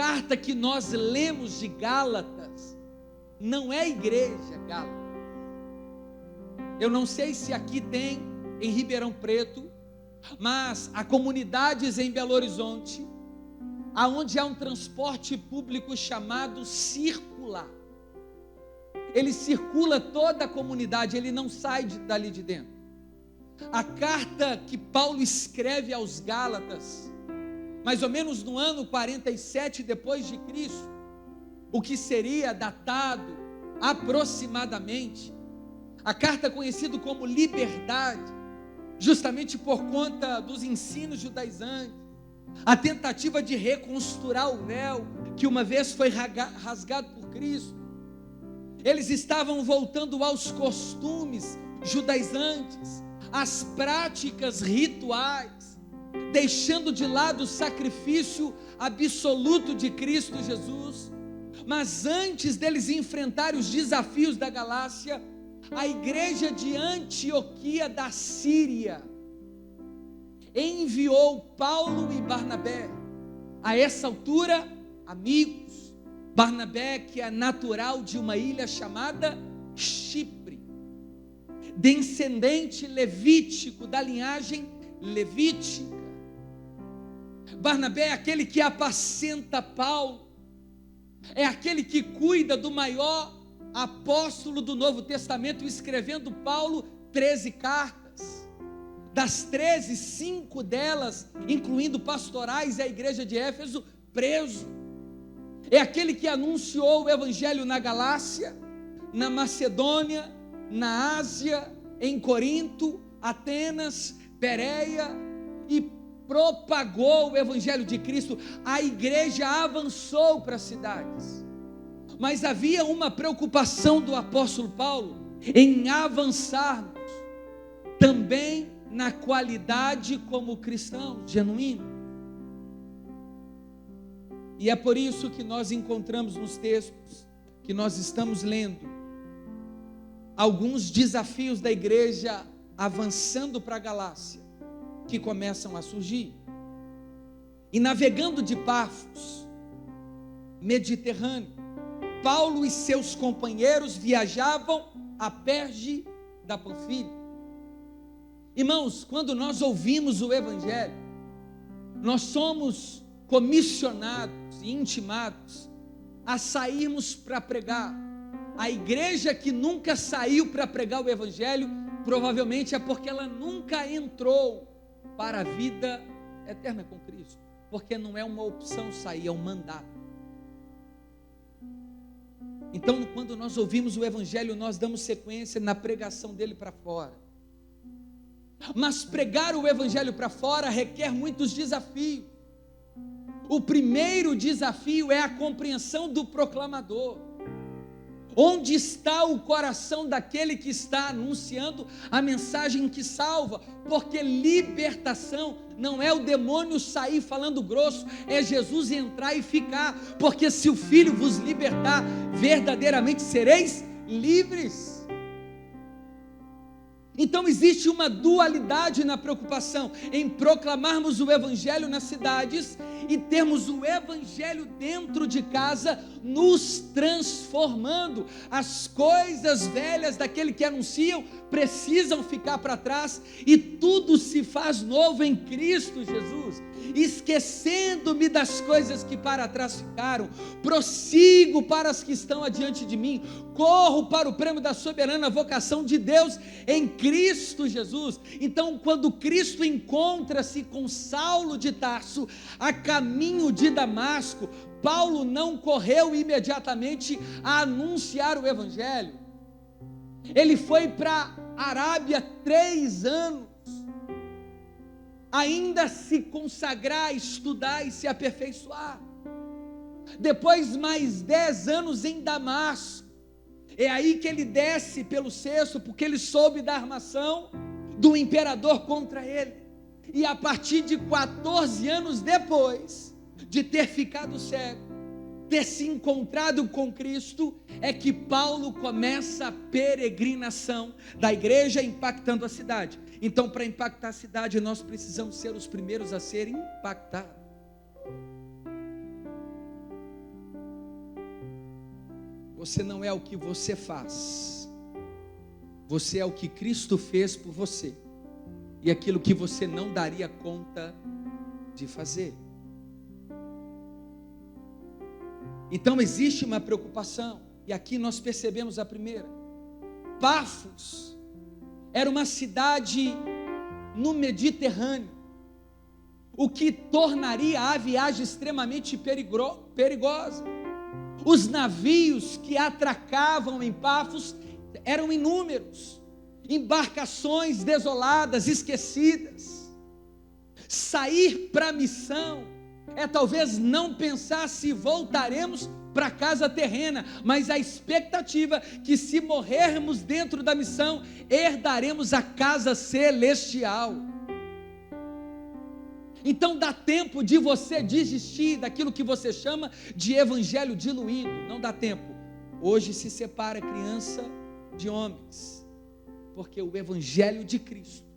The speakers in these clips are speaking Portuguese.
carta que nós lemos de Gálatas não é a igreja Gálatas. Eu não sei se aqui tem em Ribeirão Preto, mas há comunidades em Belo Horizonte, aonde há um transporte público chamado circular. Ele circula toda a comunidade, ele não sai dali de dentro. A carta que Paulo escreve aos Gálatas, mais ou menos no ano 47 depois de Cristo, o que seria datado aproximadamente, a carta conhecida como Liberdade, justamente por conta dos ensinos judaizantes, a tentativa de reconstruir o véu que uma vez foi rasgado por Cristo. Eles estavam voltando aos costumes judaizantes, às práticas rituais, deixando de lado o sacrifício absoluto de Cristo Jesus. Mas antes deles enfrentarem os desafios da Galácia, a igreja de Antioquia da Síria enviou Paulo e Barnabé, a essa altura amigos. Barnabé, que é natural de uma ilha chamada Chipre, descendente levítico, da linhagem levítica. Barnabé é aquele que apacenta Paulo, é aquele que cuida do maior apóstolo do Novo Testamento, escrevendo Paulo 13 cartas. Das 13, 5 delas, incluindo pastorais, é a igreja de Éfeso, preso. É aquele que anunciou o evangelho na Galácia, na Macedônia, na Ásia, em Corinto, Atenas, Pérea, e propagou o evangelho de Cristo. A igreja avançou para as cidades, mas havia uma preocupação do apóstolo Paulo em avançarmos também na qualidade como cristão genuíno. E é por isso que nós encontramos nos textos que nós estamos lendo alguns desafios da igreja avançando para a Galácia que começam a surgir. E navegando de Pafos, Mediterrâneo, Paulo e seus companheiros viajavam a Perge da Panfilha. Irmãos, quando nós ouvimos o evangelho, nós somos comissionados e intimados a sairmos para pregar. A igreja que nunca saiu para pregar o evangelho, provavelmente é porque ela nunca entrou para a vida eterna com Cristo, porque não é uma opção sair, é um mandato. Então, quando nós ouvimos o evangelho, nós damos sequência na pregação dele para fora. Mas pregar o evangelho para fora requer muitos desafios. O primeiro desafio é a compreensão do proclamador. Onde está o coração daquele que está anunciando a mensagem que salva? Porque libertação não é o demônio sair falando grosso, é Jesus entrar e ficar. Porque se o Filho vos libertar, verdadeiramente sereis livres. Então existe uma dualidade na preocupação em proclamarmos o evangelho nas cidades e termos o evangelho dentro de casa, nos transformando. As coisas velhas daquele que anunciam precisam ficar para trás e tudo se faz novo em Cristo Jesus. Esquecendo-me das coisas que para trás ficaram, prossigo para as que estão adiante de mim, corro para o prêmio da soberana vocação de Deus em Cristo Jesus. Então, quando Cristo encontra-se com Saulo de Tarso a caminho de Damasco, Paulo não correu imediatamente a anunciar o evangelho. Ele foi para a Arábia 3 anos, ainda se consagrar, estudar e se aperfeiçoar. Depois mais 10 anos em Damasco. É aí que ele desce pelo cesto, porque ele soube da armação do imperador contra ele. E a partir de 14 anos depois de ter ficado cego, ter se encontrado com Cristo, é que Paulo começa a peregrinação da igreja impactando a cidade. Então, para impactar a cidade, nós precisamos ser os primeiros a serem impactados. você não é o que você faz, você é o que Cristo fez por você, e aquilo que você não daria conta de fazer. Então existe uma preocupação, e aqui nós percebemos a primeira. Pafos era uma cidade no Mediterrâneo, o que tornaria a viagem extremamente perigosa. Os navios que atracavam em Pafos eram inúmeros, embarcações desoladas, esquecidas. Sair para a missão é talvez não pensar se voltaremos para a casa terrena, mas a expectativa que, se morrermos dentro da missão, herdaremos a casa celestial. Então dá tempo de você desistir daquilo que você chama de evangelho diluído. Não dá tempo. Hoje se separa criança de homens, porque o evangelho de Cristo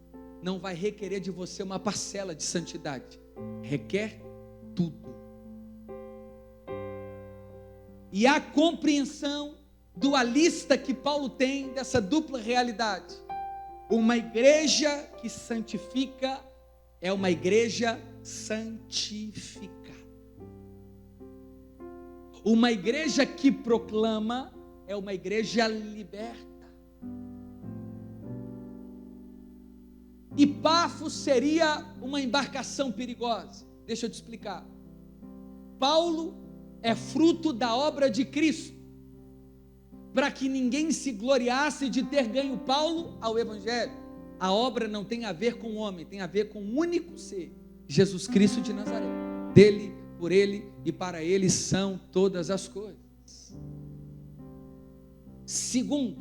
não vai requerer de você uma parcela de santidade, requer tudo. E a compreensão dualista que Paulo tem dessa dupla realidade. Uma igreja que santifica é uma igreja santificada. Uma igreja que proclama é uma igreja liberta. E Pafos seria uma embarcação perigosa. Deixa eu te explicar. Paulo é fruto da obra de Cristo, para que ninguém se gloriasse de ter ganho Paulo ao evangelho. A obra não tem a ver com o homem, tem a ver com o único ser, Jesus Cristo de Nazaré. Dele, por ele e para ele são todas as coisas. Segundo,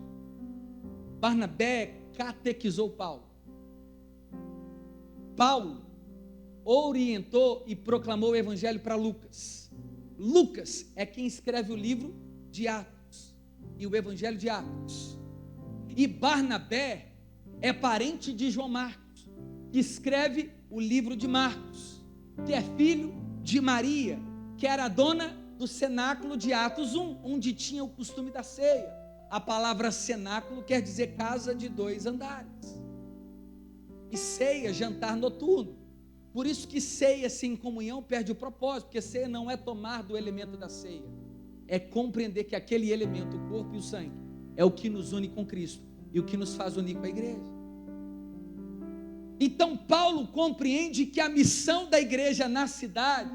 Barnabé catequizou Paulo. Paulo orientou e proclamou o evangelho para Lucas. Lucas é quem escreve o livro de Atos e o evangelho de Atos. E Barnabé é parente de João Marcos, que escreve o livro de Marcos, que é filho de Maria, que era a dona do cenáculo de Atos 1, onde tinha o costume da ceia. A palavra cenáculo quer dizer casa de 2 andares. E ceia, jantar noturno. Por isso que ceia sem comunhão perde o propósito, porque ceia não é tomar do elemento da ceia, é compreender que aquele elemento, o corpo e o sangue, é o que nos une com Cristo e o que nos faz unir com a igreja. Então Paulo compreende que a missão da igreja na cidade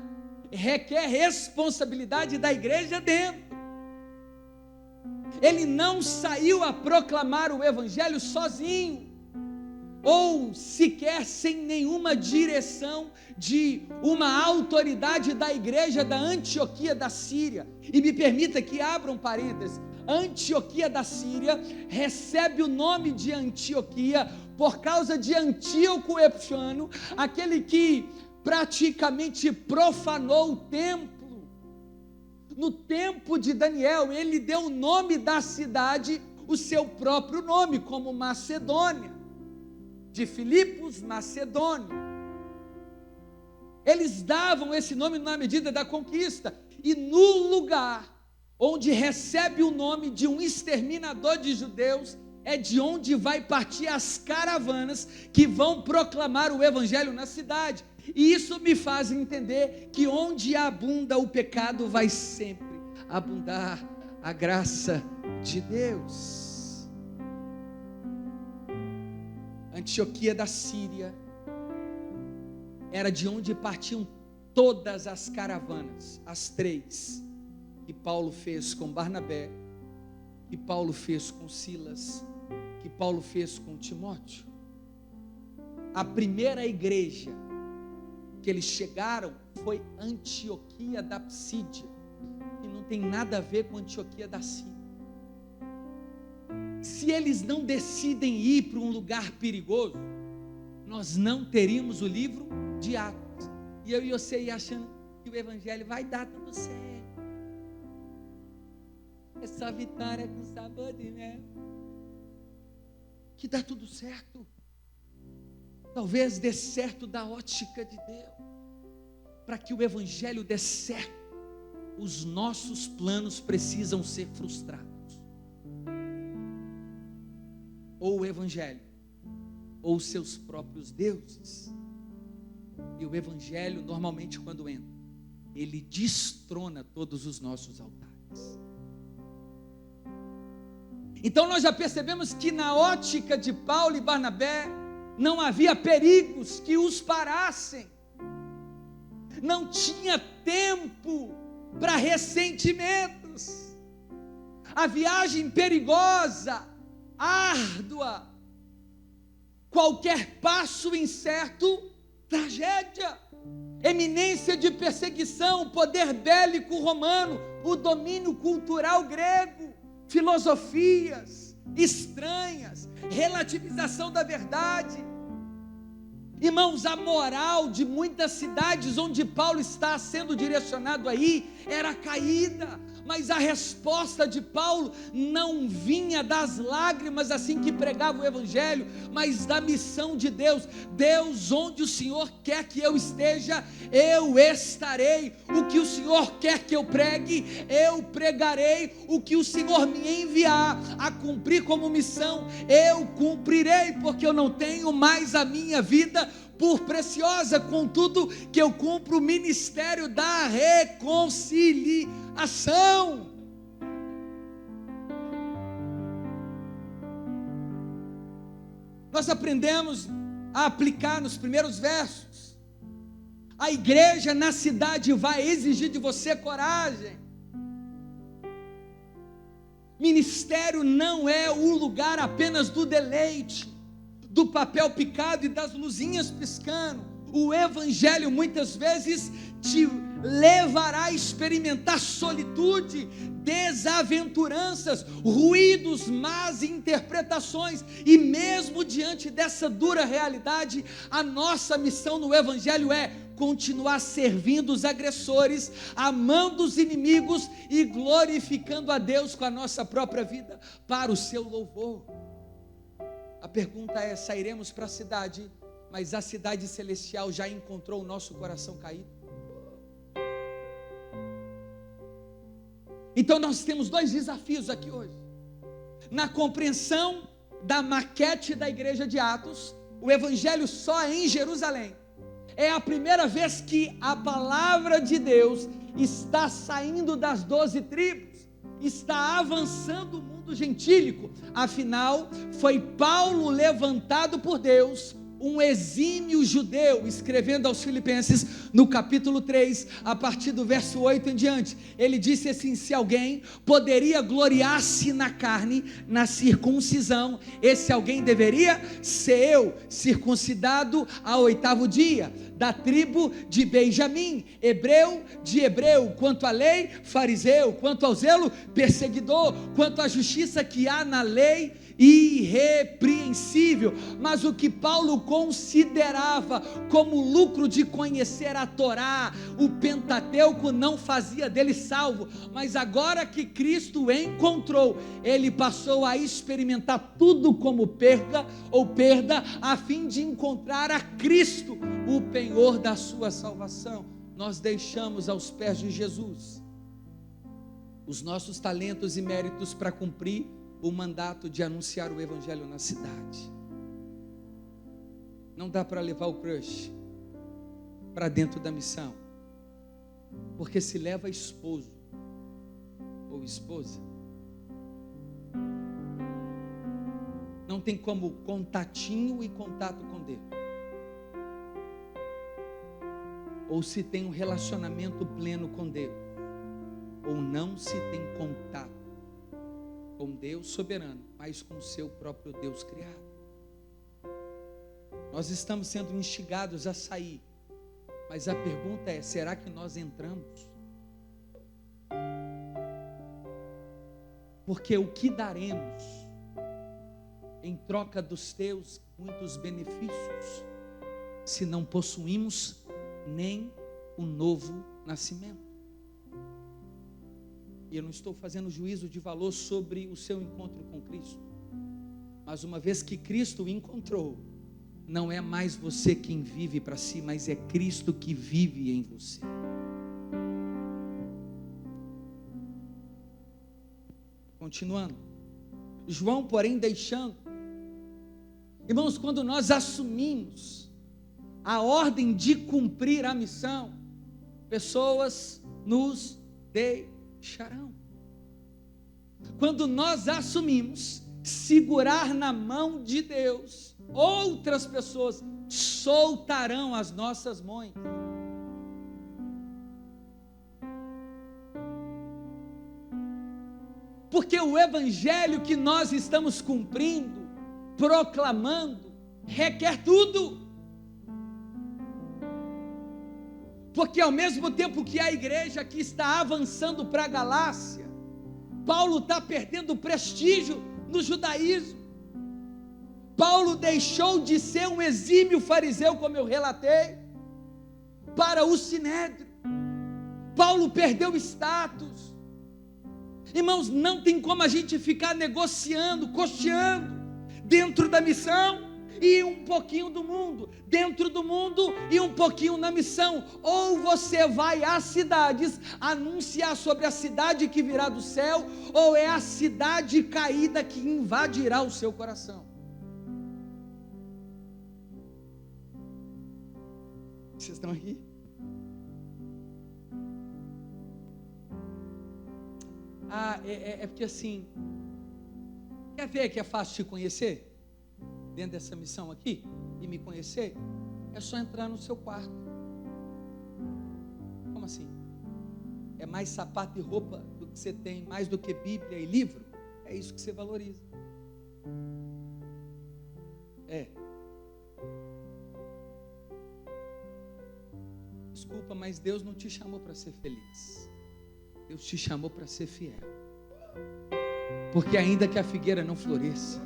requer responsabilidade da igreja dentro. Ele não saiu a proclamar o evangelho sozinho, ou sequer sem nenhuma direção de uma autoridade da igreja da Antioquia da Síria. E me permita que abra um parênteses. Antioquia da Síria recebe o nome de Antioquia por causa de Antíoco Epifânio, aquele que praticamente profanou o templo. No tempo de Daniel, ele deu o nome da cidade, o seu próprio nome, como Macedônia, de Filipos, Macedônia. Eles davam esse nome na medida da conquista, e no lugar onde recebe o nome de um exterminador de judeus, é de onde vai partir as caravanas que vão proclamar o evangelho na cidade. E isso me faz entender que onde abunda o pecado, vai sempre abundar a graça de Deus. Antioquia da Síria era de onde partiam todas as caravanas, as 3 que Paulo fez com Barnabé, que Paulo fez com Silas, que Paulo fez com Timóteo. A primeira igreja que eles chegaram foi Antioquia da Psídia, que não tem nada a ver com Antioquia da Síria. Se eles não decidem ir para um lugar perigoso, nós não teríamos o livro de Atos. E eu e você ia achando que o evangelho vai dar tudo certo. É só vitória com sabor de mel. Que dá tudo certo. Talvez dê certo da ótica de Deus. Para que o evangelho dê certo, os nossos planos precisam ser frustrados. ou o evangelho, ou os seus próprios deuses. E o evangelho, normalmente, quando entra, ele destrona todos os nossos altares. Então nós já percebemos que na ótica de Paulo e Barnabé, não havia perigos que os parassem. Não tinha tempo para ressentimentos. A viagem perigosa, árdua, qualquer passo incerto, tragédia, eminência de perseguição, poder bélico romano, o domínio cultural grego, filosofias estranhas, relativização da verdade. Irmãos, a moral de muitas cidades onde Paulo está sendo direcionado aí era caída, mas a resposta de Paulo não vinha das lágrimas assim que pregava o evangelho, mas da missão de Deus. Deus, onde o Senhor quer que eu esteja, eu estarei. O que o Senhor quer que eu pregue, eu pregarei. O que o Senhor me enviar a cumprir como missão, eu cumprirei, porque eu não tenho mais a minha vida por preciosa, contudo que eu cumpro o ministério da reconciliação. Nós aprendemos a aplicar nos primeiros versos. A igreja na cidade vai exigir de você coragem. Ministério não é o lugar apenas do deleite, do papel picado e das luzinhas piscando. O evangelho muitas vezes te levará a experimentar solitude, desaventuranças, ruídos, más interpretações, e mesmo diante dessa dura realidade, a nossa missão no evangelho é continuar servindo os agressores, amando os inimigos e glorificando a Deus com a nossa própria vida para o seu louvor. A pergunta é: sairemos para a cidade, mas a cidade celestial já encontrou o nosso coração caído? Então nós temos dois desafios aqui hoje. Na compreensão da maquete da igreja de Atos, o evangelho só é em Jerusalém. É a primeira vez que a palavra de Deus está saindo das 12 tribos, está avançando o mundo gentílico. Afinal, foi Paulo levantado por Deus, um exímio judeu, escrevendo aos Filipenses, no capítulo 3, a partir do verso 8 em diante. Ele disse assim: se alguém poderia gloriar-se na carne, na circuncisão, esse alguém deveria ser eu, circuncidado ao 8º dia, da tribo de Benjamim, hebreu de hebreu, quanto à lei, fariseu, quanto ao zelo, perseguidor, quanto à justiça que há na lei, irrepreensível. Mas o que Paulo considerava como lucro de conhecer a Torá, o Pentateuco, não fazia dele salvo, mas agora que Cristo o encontrou, ele passou a experimentar tudo como perda, a fim de encontrar a Cristo, o penhor da sua salvação. Nós deixamos aos pés de Jesus os nossos talentos e méritos para cumprir o mandato de anunciar o evangelho na cidade. Não dá para levar o crush para dentro da missão, porque se leva esposo ou esposa, não tem como contatinho e contato com Deus. Ou se tem um relacionamento pleno com Deus, ou não se tem contato com Deus soberano, mas com o seu próprio Deus criado. Nós estamos sendo instigados a sair, mas a pergunta é: será que nós entramos? Porque o que daremos em troca dos teus muitos benefícios, se não possuímos nem o novo nascimento? E eu não estou fazendo juízo de valor sobre o seu encontro com Cristo, mas uma vez que Cristo o encontrou, não é mais você quem vive para si, mas é Cristo que vive em você. Continuando, João, porém, deixando Irmãos, quando nós assumimos a ordem de cumprir a missão, pessoas nos deixarão. Quando nós assumimos segurar na mão de Deus, outras pessoas soltarão as nossas mãos. Porque o evangelho que nós estamos cumprindo, proclamando, requer tudo. Porque ao mesmo tempo que a igreja aqui está avançando para a Galácia, Paulo está perdendo prestígio no judaísmo. Paulo deixou de ser um exímio fariseu, como eu relatei, para o sinédrio. Paulo perdeu status. Irmãos, não tem como a gente ficar negociando, costeando, dentro da missão e um pouquinho do mundo, dentro do mundo e um pouquinho na missão. Ou você vai às cidades anunciar sobre a cidade que virá do céu, ou é a cidade caída que invadirá o seu coração. Vocês estão aqui? É porque assim, quer ver que é fácil te conhecer? Dentro dessa missão aqui, e me conhecer, é só entrar no seu quarto. Como assim? É mais sapato e roupa do que você tem, mais do que Bíblia e livro? É isso que você valoriza. Desculpa, mas Deus não te chamou para ser feliz. Deus te chamou para ser fiel. Porque ainda que a figueira não floresça,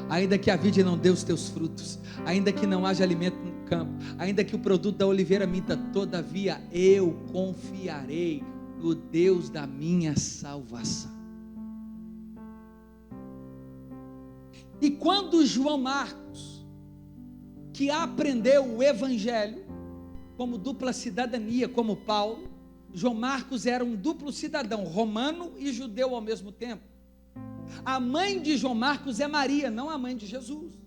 ainda que a vide não dê os teus frutos, ainda que não haja alimento no campo, ainda que o produto da oliveira minta, todavia eu confiarei no Deus da minha salvação. E quando João Marcos, que aprendeu o evangelho como dupla cidadania, como Paulo, João Marcos era um duplo cidadão, romano e judeu ao mesmo tempo. A mãe de João Marcos é Maria, não a mãe de Jesus,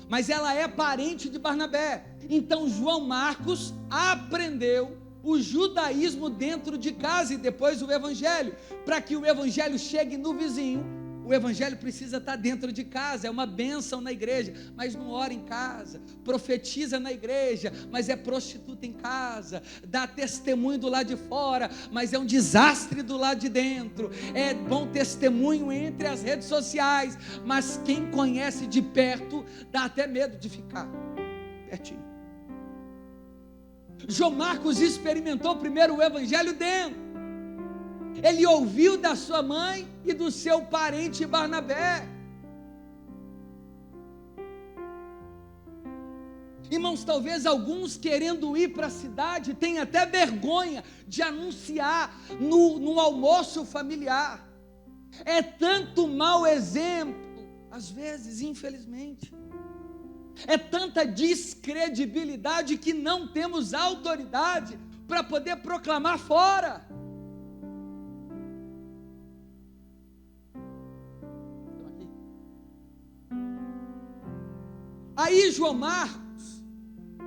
mas ela é parente de Barnabé. Então João Marcos aprendeu o judaísmo dentro de casa e depois o evangelho. Para que o evangelho chegue no vizinho, o evangelho precisa estar dentro de casa. É uma bênção na igreja, mas não ora em casa. Profetiza na igreja, mas é prostituta em casa. Dá testemunho do lado de fora, mas é um desastre do lado de dentro. É bom testemunho entre as redes sociais, mas quem conhece de perto dá até medo de ficar pertinho. João Marcos experimentou primeiro o evangelho dentro. Ele ouviu da sua mãe e do seu parente Barnabé. Irmãos, talvez alguns querendo ir para a cidade tenham até vergonha de anunciar no almoço familiar. É tanto mau exemplo, às vezes, infelizmente. É tanta descredibilidade que não temos autoridade para poder proclamar fora. Aí João Marcos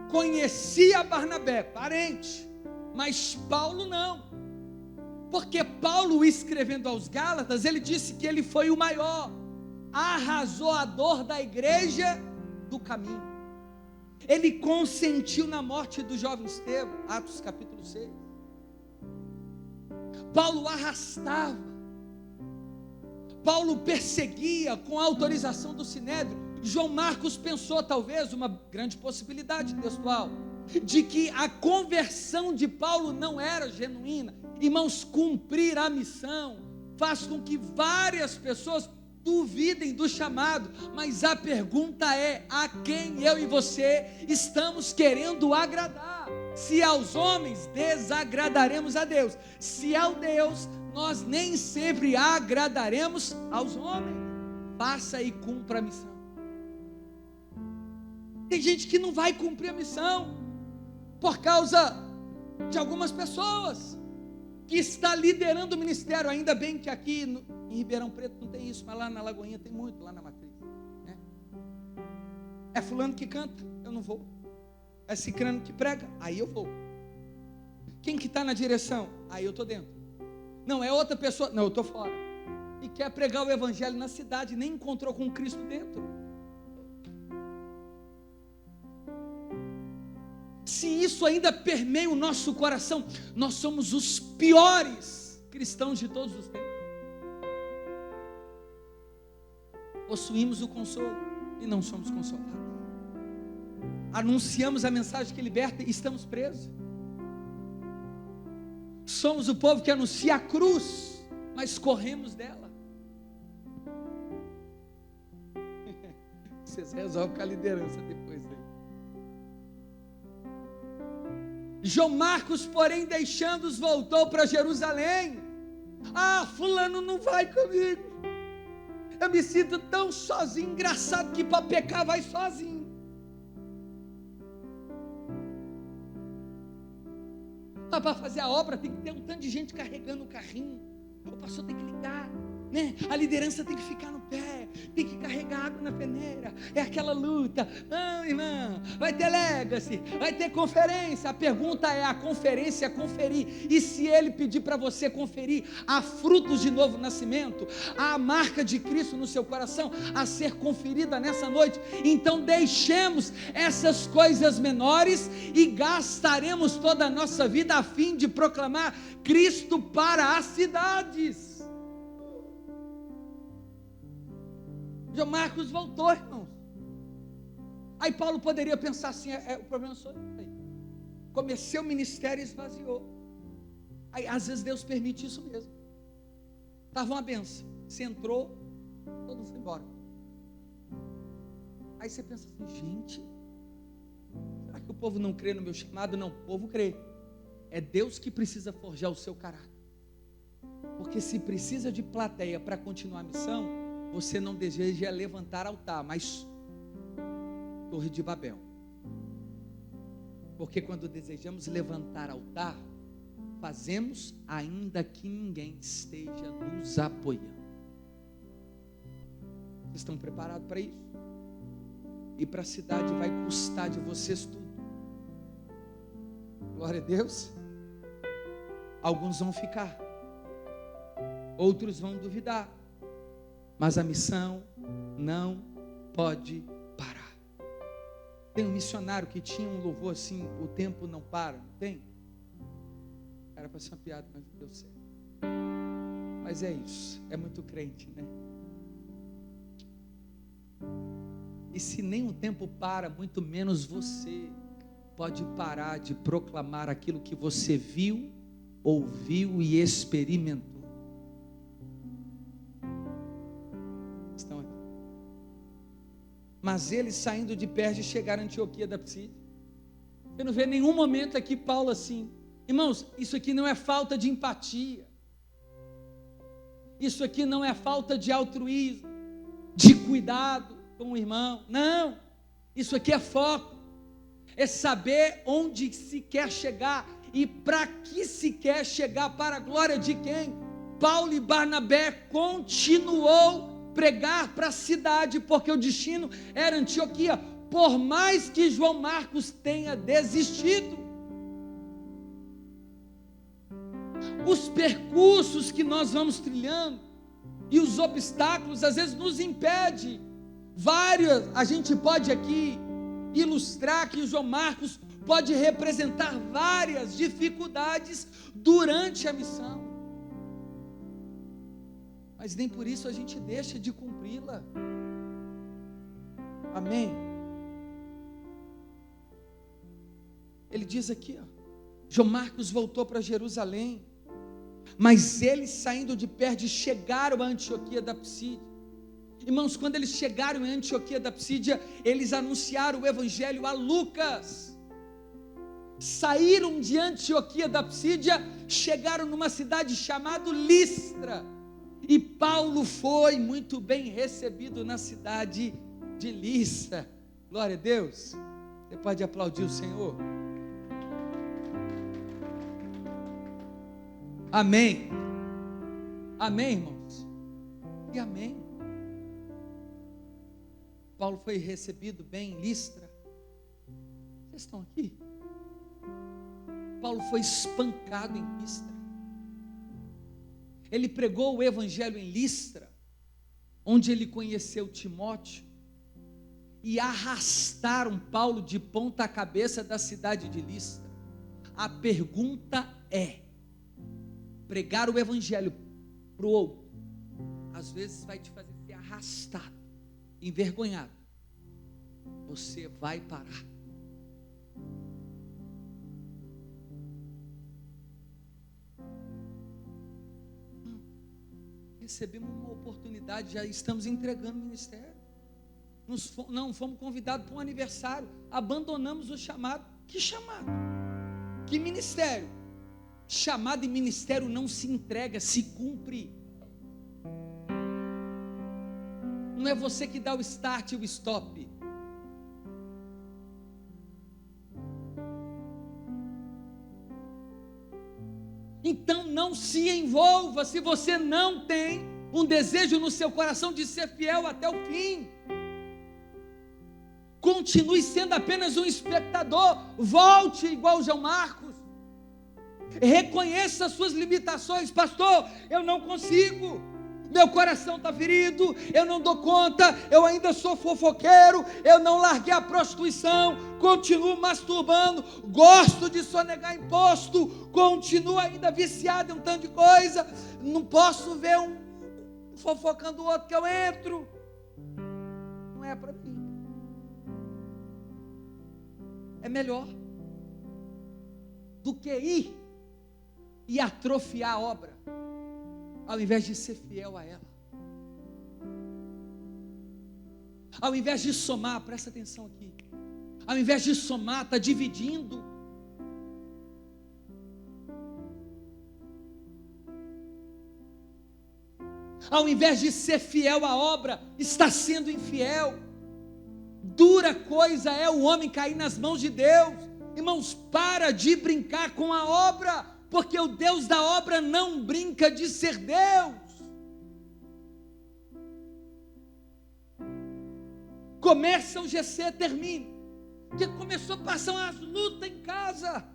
conhecia Barnabé, parente, mas Paulo não. Porque Paulo, escrevendo aos Gálatas, ele disse que ele foi o maior arrazoador da igreja do caminho. Ele consentiu na morte do jovem Estevão, Atos capítulo 6. Paulo arrastava, Paulo perseguia com a autorização do sinédrio. João Marcos pensou, talvez, uma grande possibilidade textual, de que a conversão de Paulo não era genuína. Irmãos, cumprir a missão faz com que várias pessoas duvidem do chamado, mas a pergunta é: a quem eu e você estamos querendo agradar? Se aos homens, desagradaremos a Deus. Se ao Deus, nós nem sempre agradaremos aos homens. Faça e cumpra a missão. Tem gente que não vai cumprir a missão por causa de algumas pessoas que está liderando o ministério. Ainda bem que aqui em Ribeirão Preto não tem isso, mas lá na Lagoinha tem muito, lá na Matriz, né? É fulano que canta, eu não vou. É cicrano que prega, aí eu vou. Quem que está na direção? Aí eu estou dentro. Não, é outra pessoa, não, eu estou fora. E quer pregar o evangelho na cidade, nem encontrou com Cristo dentro. Se isso ainda permeia o nosso coração, nós somos os piores cristãos de todos os tempos. Possuímos o consolo e não somos consolados. Anunciamos a mensagem que liberta e estamos presos. Somos o povo que anuncia a cruz, mas corremos dela. Vocês resolvem com a liderança depois aí. João Marcos, porém, deixando-os, voltou para Jerusalém. Ah, fulano não vai comigo. Eu me sinto tão sozinho, engraçado que para pecar vai sozinho. Mas para fazer a obra tem que ter um tanto de gente carregando o carrinho. O pastor tem que ligar, né? A liderança tem que ficar no pé, tem que carregar água na peneira. É aquela luta. Não, irmã, vai ter legacy, vai ter conferência. A pergunta é: a conferência é conferir. E se ele pedir para você conferir, há frutos de novo nascimento, há a marca de Cristo no seu coração a ser conferida nessa noite. Então deixemos essas coisas menores e gastaremos toda a nossa vida a fim de proclamar Cristo para as cidades. João Marcos voltou, irmãos. Aí Paulo poderia pensar assim: o problema sou eu. Aí comecei o ministério e esvaziou. Aí às vezes Deus permite isso mesmo. Estava uma benção, você entrou, todo mundo foi embora. Aí você pensa assim: gente, será que o povo não crê no meu chamado? Não, o povo crê. É Deus que precisa forjar o seu caráter. Porque se precisa de plateia para continuar a missão, você não deseja levantar altar, mas Torre de Babel. Porque quando desejamos levantar altar, fazemos ainda que ninguém esteja nos apoiando. Vocês estão preparados para isso? E para a cidade vai custar de vocês tudo. Glória a Deus. Alguns vão ficar, outros vão duvidar, mas a missão não pode parar. Tem um missionário que tinha um louvor assim: o tempo não para, não tem? Era para ser uma piada, mas não deu certo. Mas é isso, é muito crente, né? E se nem o tempo para, muito menos você pode parar de proclamar aquilo que você viu, ouviu e experimentou. Estão aqui. Mas eles, saindo de Perge, chegaram a Antioquia da Psídia. Você não vê nenhum momento aqui Paulo assim. Irmãos, isso aqui não é falta de empatia. Isso aqui não é falta de altruísmo, de cuidado com o irmão. Não, isso aqui é foco. É saber onde se quer chegar e para que se quer chegar, para a glória de quem? Paulo e Barnabé continuou pregar para a cidade, porque o destino era Antioquia, por mais que João Marcos tenha desistido. Os percursos que nós vamos trilhando e os obstáculos às vezes nos impedem. A gente pode aqui ilustrar que o João Marcos pode representar várias dificuldades durante a missão, mas nem por isso a gente deixa de cumpri-la. Amém? Ele diz aqui, João Marcos voltou para Jerusalém, mas eles, saindo de Perge, chegaram a Antioquia da Psídia. Irmãos, quando eles chegaram em Antioquia da Psídia, eles anunciaram o evangelho a Lucas. Saíram de Antioquia da Psídia, chegaram numa cidade chamada Listra, e Paulo foi muito bem recebido na cidade de Listra. Glória a Deus. Você pode aplaudir o Senhor? Amém. Amém, irmãos? E amém. Paulo foi recebido bem em Listra? Vocês estão aqui? Paulo foi espancado em Listra. Ele pregou o evangelho em Listra, onde ele conheceu Timóteo, e arrastaram Paulo de ponta cabeça da cidade de Listra. A pergunta é: pregar o evangelho para o outro, às vezes vai te fazer ser arrastado, envergonhado. Você vai parar. Recebemos uma oportunidade, já estamos entregando o ministério. Não fomos convidados para um aniversário, abandonamos o chamado. Que chamado? Que ministério? Chamado e ministério não se entrega, se cumpre. Não é você que dá o start e o stop. Então não se envolva se você não tem um desejo no seu coração de ser fiel até o fim. Continue sendo apenas um espectador. Volte igual João Marcos. Reconheça as suas limitações. Pastor, eu não consigo. Meu coração está ferido, eu não dou conta, eu ainda sou fofoqueiro, eu não larguei a prostituição, continuo masturbando, gosto de sonegar imposto, continuo ainda viciado em um tanto de coisa, não posso ver um fofocando o outro que eu entro. Não é para mim. É melhor do que ir e atrofiar a obra, ao invés de ser fiel a ela. Ao invés de somar, presta atenção aqui, ao invés de somar, está dividindo. Ao invés de ser fiel à obra, está sendo infiel. Dura coisa é o homem cair nas mãos de Deus. Irmãos, para de brincar com a obra, porque o Deus da obra não brinca de ser Deus. Começa o GC, termine. Porque começou a passar umas lutas em casa.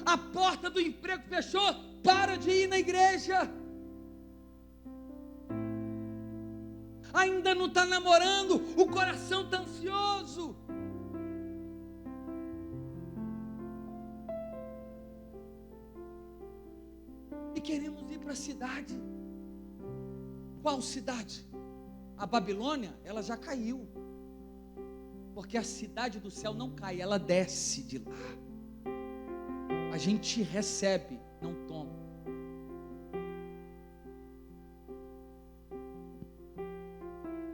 A porta do emprego fechou, para de ir na igreja. Ainda não está namorando, o coração está ansioso. E queremos ir para a cidade. Qual cidade? A Babilônia, ela já caiu. Porque a cidade do céu não cai, ela desce de lá. A gente recebe, não toma.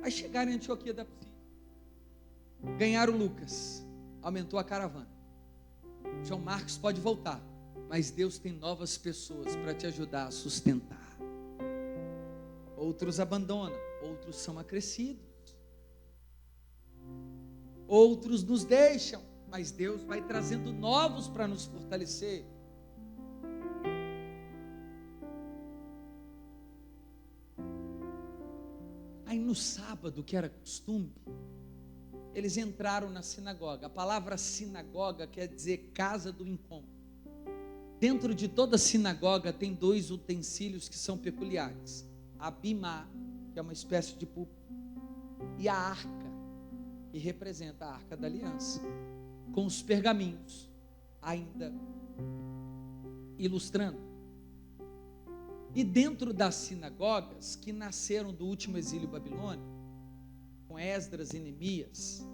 Aí chegaram em Antioquia da Psídia, ganharam Lucas, aumentou a caravana. João Marcos pode voltar, mas Deus tem novas pessoas para te ajudar a sustentar. Outros abandonam, outros são acrescidos, outros nos deixam, mas Deus vai trazendo novos para nos fortalecer. Aí no sábado, que era costume, eles entraram na sinagoga. A palavra sinagoga quer dizer casa do encontro. Dentro de toda sinagoga tem dois utensílios que são peculiares: a bimá, que é uma espécie de púlpito, e a arca, que representa a arca da aliança, com os pergaminhos ainda ilustrando. E dentro das sinagogas que nasceram do último exílio babilônico, com Esdras e Neemias,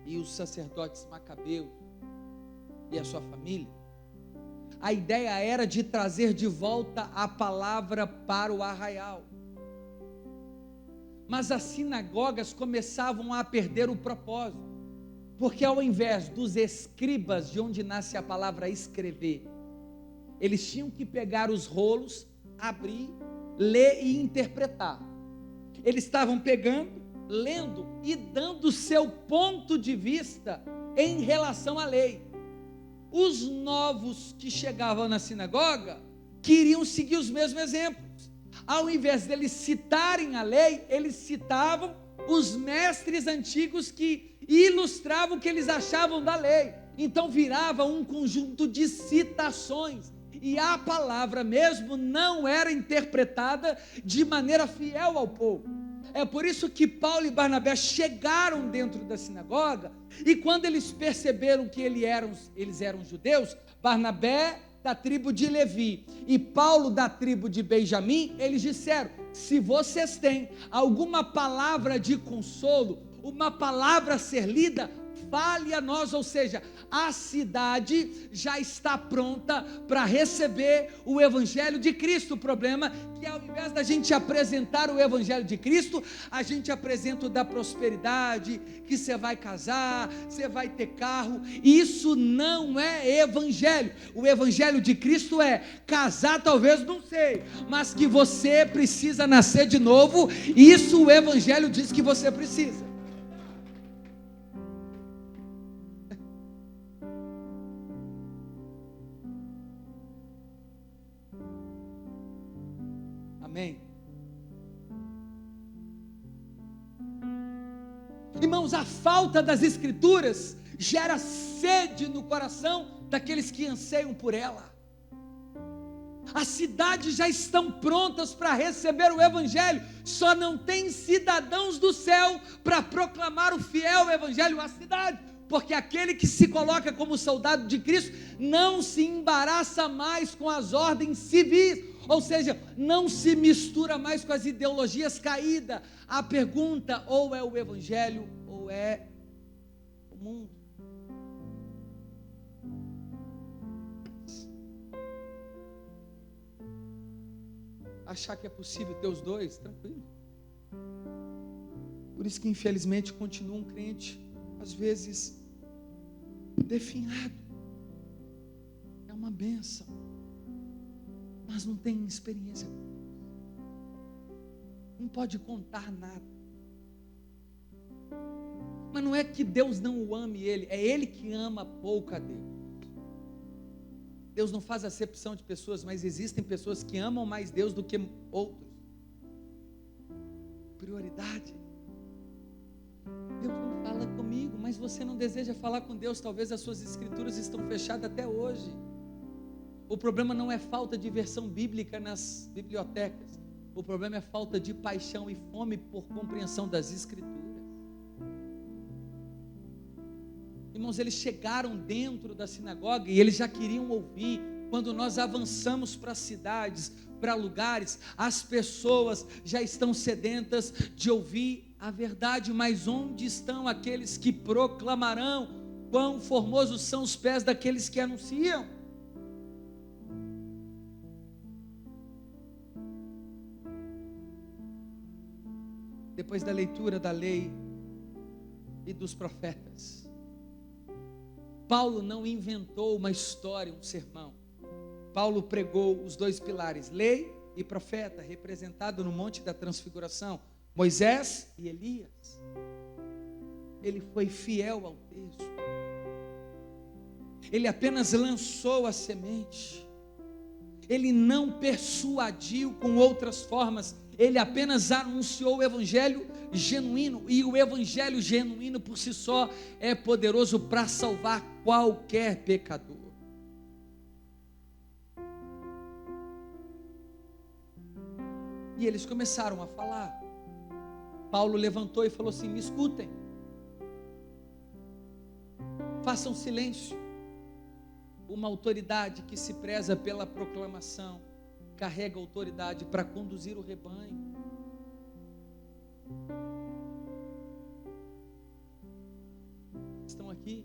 e os sacerdotes Macabeus e a sua família, a ideia era de trazer de volta a palavra para o arraial. Mas as sinagogas começavam a perder o propósito, porque ao invés dos escribas, de onde nasce a palavra escrever, eles tinham que pegar os rolos, abrir, ler e interpretar. Eles estavam pegando, lendo e dando o seu ponto de vista em relação à lei. Os novos que chegavam na sinagoga queriam seguir os mesmos exemplos. ao invés deles citarem a lei, eles citavam os mestres antigos que ilustravam o que eles achavam da lei. Então virava um conjunto de citações, e a palavra mesmo não era interpretada de maneira fiel ao povo. É por isso que Paulo e Barnabé chegaram dentro da sinagoga, e quando eles perceberam que eles eram judeus, Barnabé da tribo de Levi e Paulo da tribo de Benjamim, eles disseram: se vocês têm alguma palavra de consolo, uma palavra a ser lida, fale a nós. Ou seja, a cidade já está pronta para receber o evangelho de Cristo. O problema é que ao invés da gente apresentar o evangelho de Cristo, a gente apresenta o da prosperidade, que você vai casar, você vai ter carro. Isso não é evangelho. O evangelho de Cristo é: casar talvez não sei, mas que você precisa nascer de novo. Isso o evangelho diz que você precisa. Amém. Irmãos, a falta das escrituras gera sede no coração daqueles que anseiam por ela. As cidades já estão prontas para receber o evangelho, só não tem cidadãos do céu para proclamar o fiel evangelho à cidade, porque aquele que se coloca como soldado de Cristo não se embaraça mais com as ordens civis. Ou seja, não se mistura mais com as ideologias caídas. A pergunta: ou é o evangelho ou é o mundo. Achar que é possível ter os dois, tranquilo. Por isso que infelizmente continua um crente, às vezes, definhado. É uma bênção, mas não tem experiência, não pode contar nada. Mas não é que Deus não o ame ele, é ele que ama pouco a Deus. Deus não faz acepção de pessoas, mas existem pessoas que amam mais Deus do que outros. Prioridade. Deus não fala comigo, mas você não deseja falar com Deus. Talvez as suas escrituras estão fechadas até hoje. O problema não é falta de versão bíblica nas bibliotecas. O problema é falta de paixão e fome por compreensão das escrituras. Irmãos, eles chegaram dentro da sinagoga e eles já queriam ouvir. Quando nós avançamos para cidades, para lugares, as pessoas já estão sedentas de ouvir a verdade. Mas onde estão aqueles que proclamarão? Quão formosos são os pés daqueles que anunciam? Depois da leitura da lei e dos profetas, Paulo não inventou uma história, um sermão. Paulo pregou os dois pilares, lei e profeta, representado no Monte da Transfiguração, Moisés e Elias. Ele foi fiel ao texto. Ele apenas lançou a semente. Ele não persuadiu com outras formas. Ele apenas anunciou o evangelho genuíno, e o evangelho genuíno por si só é poderoso para salvar qualquer pecador. E eles começaram a falar. Paulo levantou e falou assim: me escutem, façam silêncio. Uma autoridade que se preza pela proclamação carrega autoridade para conduzir o rebanho. Estão aqui?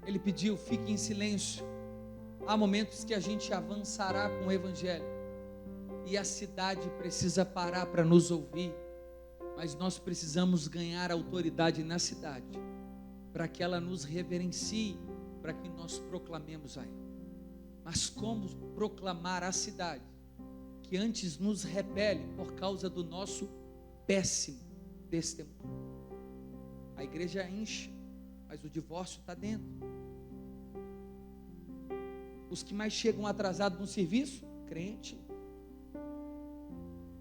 Ele pediu: fique em silêncio. Há momentos que a gente avançará com o evangelho e a cidade precisa parar para nos ouvir. Mas nós precisamos ganhar autoridade na cidade, para que ela nos reverencie, para que nós proclamemos a ela. Mas como proclamar a cidade, que antes nos repele por causa do nosso péssimo testemunho? A igreja enche, mas o divórcio está dentro. Os que mais chegam atrasados no serviço, crente.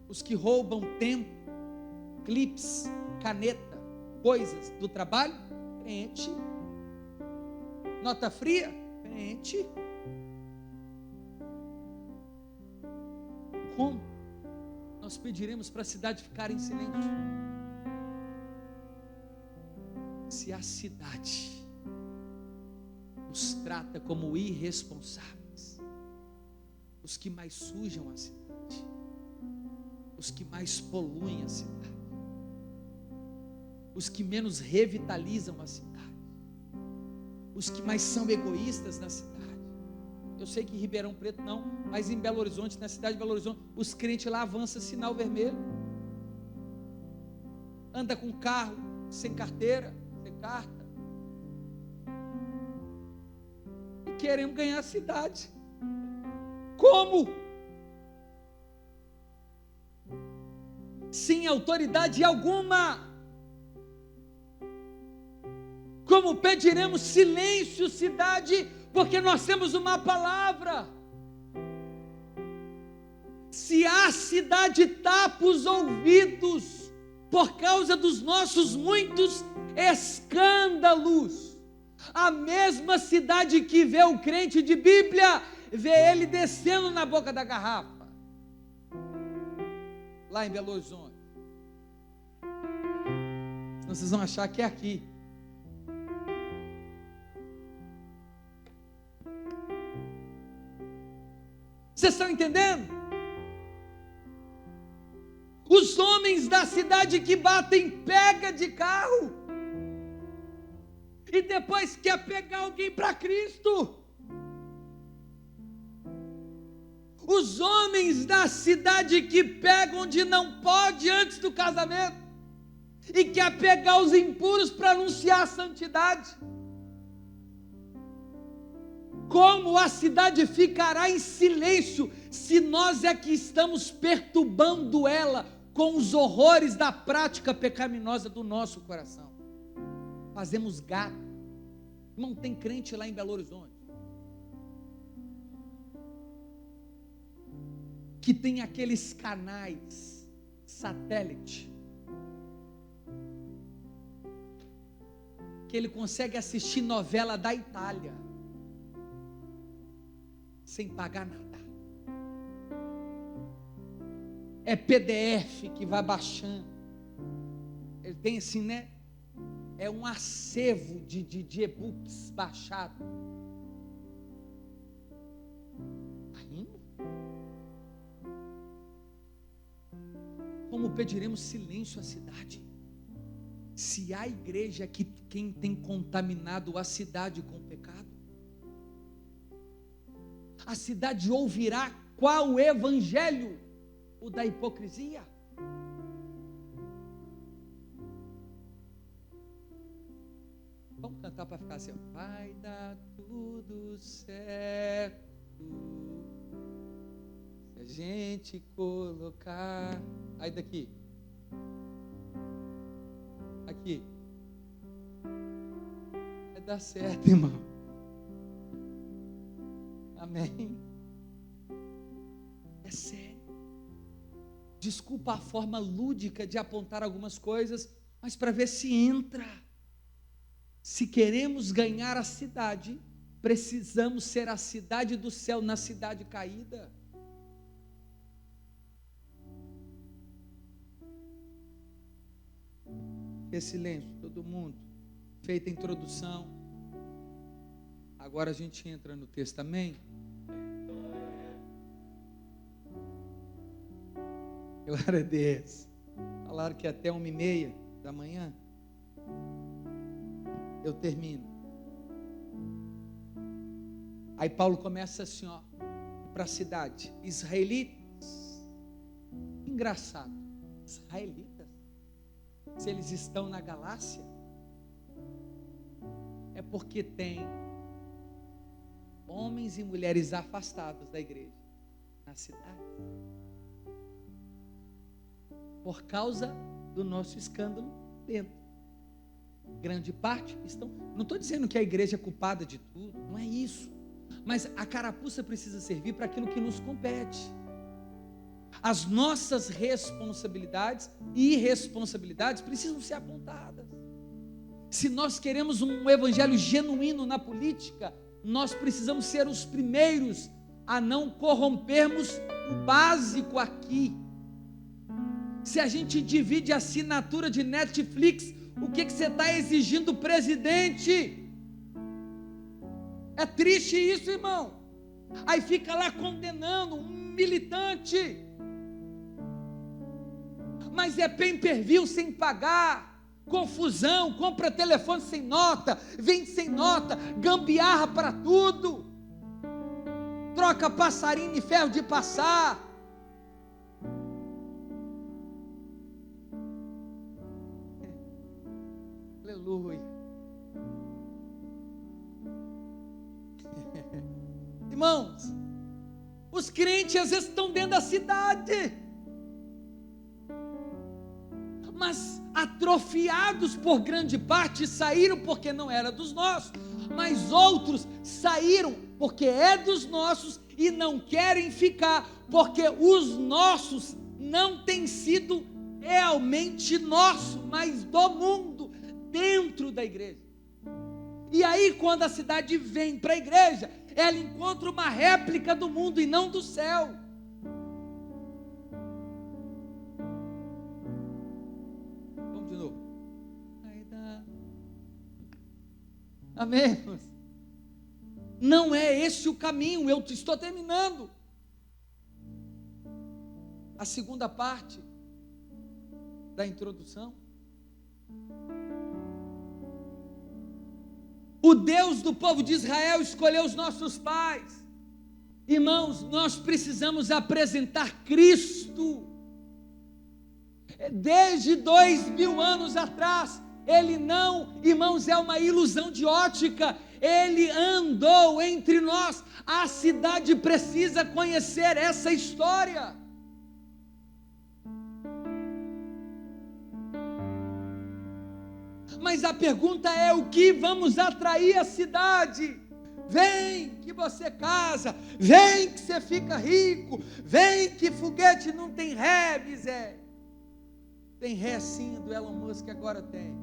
Os que roubam tempo, clipes, caneta, coisas do trabalho, crente. Nota fria, crente. Como nós pediremos para a cidade ficar em silêncio? Se a cidade nos trata como irresponsáveis, os que mais sujam a cidade, os que mais poluem a cidade, os que menos revitalizam a cidade, os que mais são egoístas na cidade. Eu sei que em Ribeirão Preto não, mas em Belo Horizonte, na cidade de Belo Horizonte, os crentes lá avançam sinal vermelho, anda com carro sem carteira, sem carta, e queremos ganhar a cidade. Como? Sem autoridade alguma. Como pediremos silêncio, cidade, porque nós temos uma palavra. Se a cidade tapa os ouvidos por causa dos nossos muitos escândalos, a mesma cidade que vê o crente de Bíblia, vê ele descendo na boca da garrafa, lá em Belo Horizonte. Senão vocês vão achar que é aqui. Vocês estão entendendo? Os homens da cidade que batem pega de carro e depois quer pegar alguém para Cristo. Os homens da cidade que pegam onde não pode antes do casamento e quer pegar os impuros para anunciar a santidade. Como a cidade ficará em silêncio se nós é que estamos perturbando ela com os horrores da prática pecaminosa do nosso coração? Fazemos gato. Não tem crente lá em Belo Horizonte que tem aqueles canais satélite que ele consegue assistir novela da Itália sem pagar nada. É PDF que vai baixando. Ele tem assim, né? É um acervo de e-books baixado. Está indo? Como pediremos silêncio à cidade? Se a igreja é quem tem contaminado a cidade com o pecado, a cidade ouvirá qual evangelho? O da hipocrisia? Vamos cantar para ficar assim, ó. Vai dar tudo certo se a gente colocar. Aí daqui. Aqui. Vai dar certo, irmão. Amém. É sério. Desculpa a forma lúdica de apontar algumas coisas, mas para ver se entra. Se queremos ganhar a cidade, precisamos ser a cidade do céu na cidade caída. Que silêncio, todo mundo. Feita a introdução. Agora a gente entra no texto, amém? Glória a Deus. Falaram que até 1h30 da manhã eu termino. Aí Paulo começa assim, ó, para a cidade. Israelitas. Engraçado. Israelitas. Se eles estão na Galácia, é porque tem homens e mulheres afastados da igreja na cidade. Por causa do nosso escândalo dentro. grande parte estão. Não estou dizendo que a igreja é culpada de tudo, não é isso. Mas a carapuça precisa servir para aquilo que nos compete. As nossas responsabilidades e irresponsabilidades precisam ser apontadas. Se nós queremos um evangelho genuíno na política, nós precisamos ser os primeiros a não corrompermos o básico aqui. Se a gente divide a assinatura de Netflix, o que você está exigindo do presidente? É triste isso, irmão. Aí fica lá condenando um militante, mas é pay-per-view sem pagar, confusão, compra telefone sem nota, vende sem nota, gambiarra para tudo, troca passarinho de ferro de passar. Aleluia. Irmãos, os crentes às vezes estão dentro da cidade, mas atrofiados por grande parte, saíram porque não era dos nossos, mas outros saíram porque é dos nossos e não querem ficar, porque os nossos não têm sido realmente nosso, mas do mundo, dentro da igreja. E aí quando a cidade vem para a igreja, ela encontra uma réplica do mundo e não do céu. Vamos de novo. Amém, irmãos? Não é esse o caminho, eu estou terminando. A segunda parte da introdução. O Deus do povo de Israel escolheu os nossos pais. Irmãos, nós precisamos apresentar Cristo. Desde 2000 anos atrás, Ele não, irmãos, é uma ilusão de ótica. Ele andou entre nós. A cidade precisa conhecer essa história. Mas a pergunta é: o que vamos atrair à cidade? Vem que você casa, vem que você fica rico, vem que foguete não tem ré, miséria. Tem ré sim, do Elon Musk agora tem.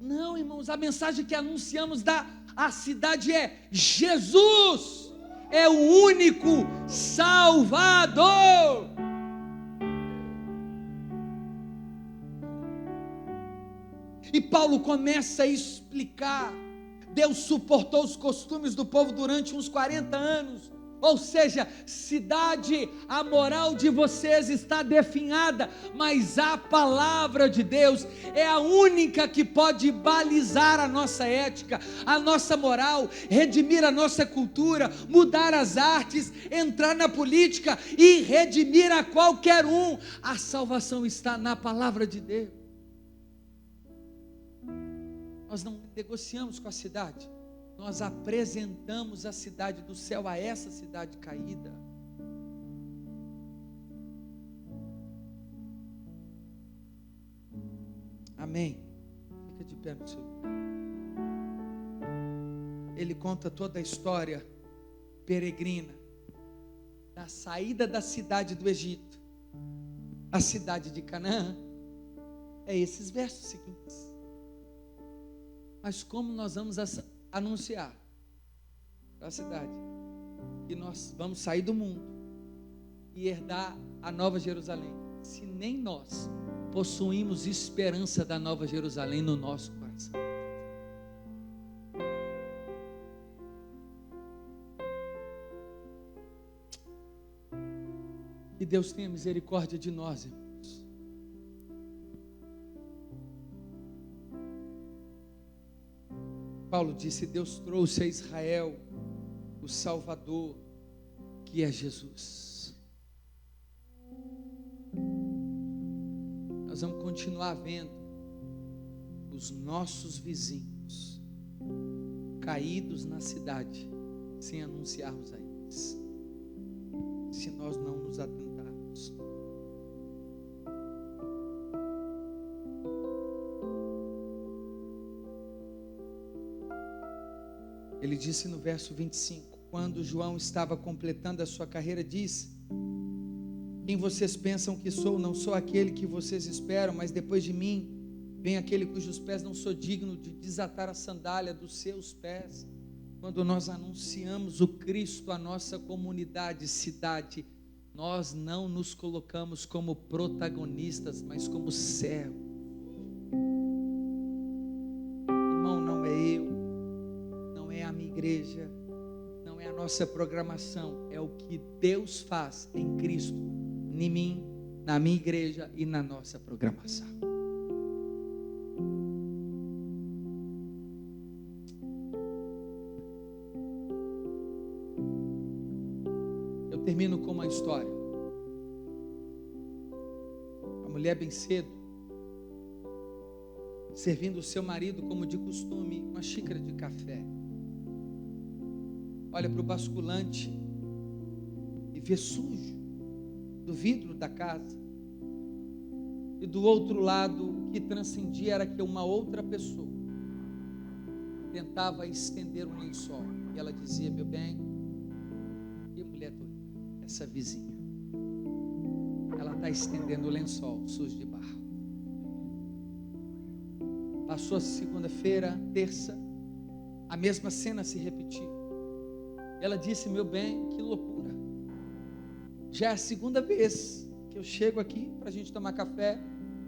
Não, irmãos, a mensagem que anunciamos a cidade é: Jesus é o único Salvador. E Paulo começa a explicar. Deus suportou os costumes do povo durante uns 40 anos. Ou seja, cidade, a moral de vocês está definhada, mas a palavra de Deus é a única que pode balizar a nossa ética, a nossa moral, redimir a nossa cultura, mudar as artes, entrar na política e redimir a qualquer um. A salvação está na palavra de Deus. Nós não negociamos com a cidade, nós apresentamos a cidade do céu a essa cidade caída. Amém. Fica de pé no seu lugar. Ele conta toda a história peregrina da saída da cidade do Egito, a cidade de Canaã. É esses versos seguintes. Mas como nós vamos anunciar para a cidade que nós vamos sair do mundo e herdar a Nova Jerusalém, se nem nós possuímos esperança da Nova Jerusalém no nosso coração? Que Deus tenha misericórdia de nós, irmãos. Paulo disse: Deus trouxe a Israel o Salvador, que é Jesus. Nós vamos continuar vendo os nossos vizinhos caídos na cidade, sem anunciarmos a eles, se nós não nos atentarmos. Ele disse no verso 25: quando João estava completando a sua carreira, disse: quem vocês pensam que sou? Não sou aquele que vocês esperam, mas depois de mim vem aquele cujos pés não sou digno de desatar a sandália dos seus pés. Quando nós anunciamos o Cristo à nossa comunidade, cidade, nós não nos colocamos como protagonistas, mas como servos. Irmão, não é eu, não é a minha igreja, não é a nossa programação, é o que Deus faz em Cristo, em mim, na minha igreja e na nossa programação. Eu termino com uma história. A mulher bem cedo, servindo o seu marido como de costume, uma xícara de café, olha para o basculante e vê sujo do vidro da casa, e do outro lado o que transcendia era que uma outra pessoa tentava estender um lençol, e ela dizia: meu bem, que mulher doida, essa vizinha, ela está estendendo o lençol sujo de barro. Passou a segunda-feira, terça, a mesma cena se repetiu. Ela disse: meu bem, que loucura, já é a segunda vez que eu chego aqui para a gente tomar café,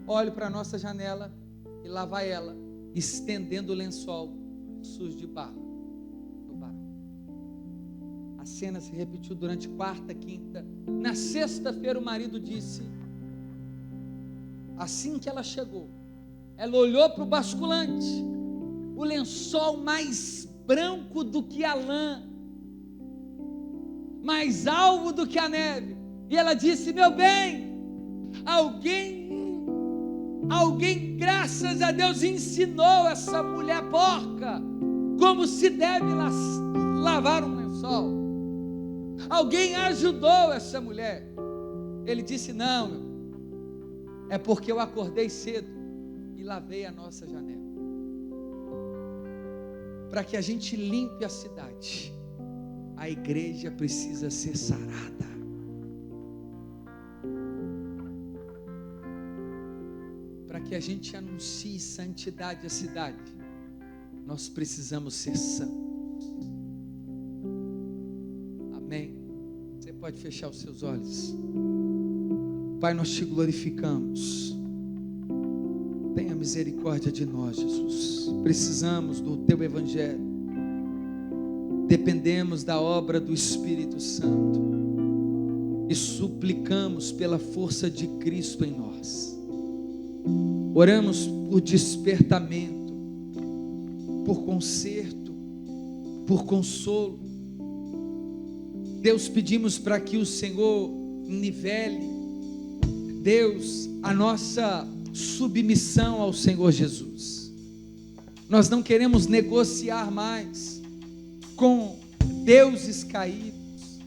olho para a nossa janela e lá vai ela estendendo o lençol sujo de barro no varal. A cena se repetiu durante quarta, quinta. Na sexta-feira o marido disse, assim que ela chegou, ela olhou para o basculante, o lençol mais branco do que a lã, mais alvo do que a neve, e ela disse: meu bem, alguém, graças a Deus, ensinou essa mulher porca como se deve lavar um lençol. Alguém ajudou essa mulher. Ele disse: não, meu, é porque eu acordei cedo e lavei a nossa janela. Para que a gente limpe a cidade, a igreja precisa ser sarada. Para que a gente anuncie santidade à cidade, nós precisamos ser santos. Amém? Você pode fechar os seus olhos. Pai, nós te glorificamos. Tenha misericórdia de nós, Jesus. Precisamos do teu evangelho. Dependemos da obra do Espírito Santo e suplicamos pela força de Cristo em nós. Oramos por despertamento, por conserto, por consolo. Deus, pedimos para que o Senhor nivele, Deus, a nossa submissão ao Senhor Jesus. Nós não queremos negociar mais com deuses caídos.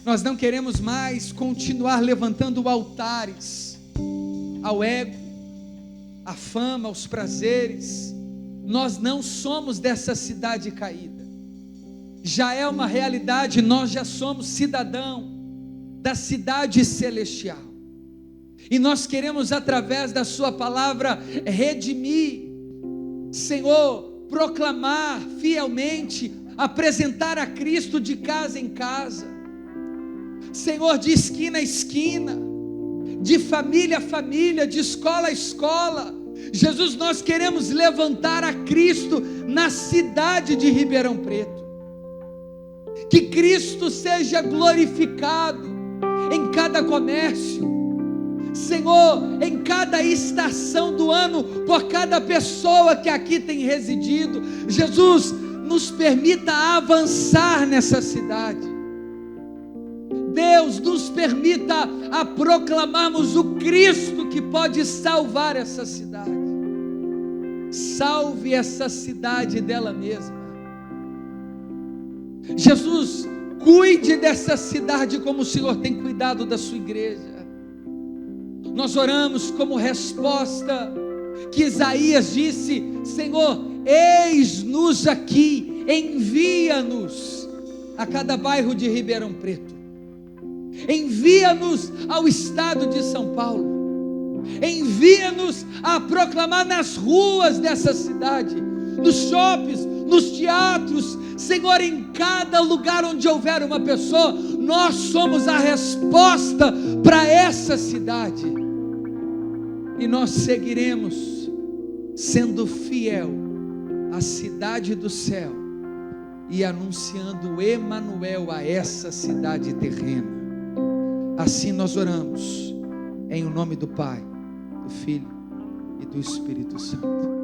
Nós não queremos mais continuar levantando altares ao ego, à fama, aos prazeres. Nós não somos dessa cidade caída. Já é uma realidade, nós já somos cidadão da cidade celestial. E nós queremos, através da sua palavra, redimir, Senhor, proclamar fielmente, apresentar a Cristo de casa em casa, Senhor, de esquina a esquina, de família a família, de escola a escola. Jesus, nós queremos levantar a Cristo na cidade de Ribeirão Preto. Que Cristo seja glorificado em cada comércio, Senhor, em cada estação do ano, por cada pessoa que aqui tem residido. Jesus, nos permita avançar nessa cidade. Deus, nos permita a proclamarmos o Cristo que pode salvar essa cidade. Salve essa cidade dela mesma. Jesus, cuide dessa cidade como o Senhor tem cuidado da sua igreja. Nós oramos como resposta que Isaías disse: Senhor, eis-nos aqui, envia-nos a cada bairro de Ribeirão Preto, envia-nos ao estado de São Paulo, envia-nos a proclamar nas ruas dessa cidade, nos shoppings, nos teatros, Senhor, em cada lugar onde houver uma pessoa, nós somos a resposta para essa cidade, e nós seguiremos sendo fiel à cidade do céu e anunciando o Emanuel a essa cidade terrena. Assim nós oramos, em o nome do Pai, do Filho e do Espírito Santo.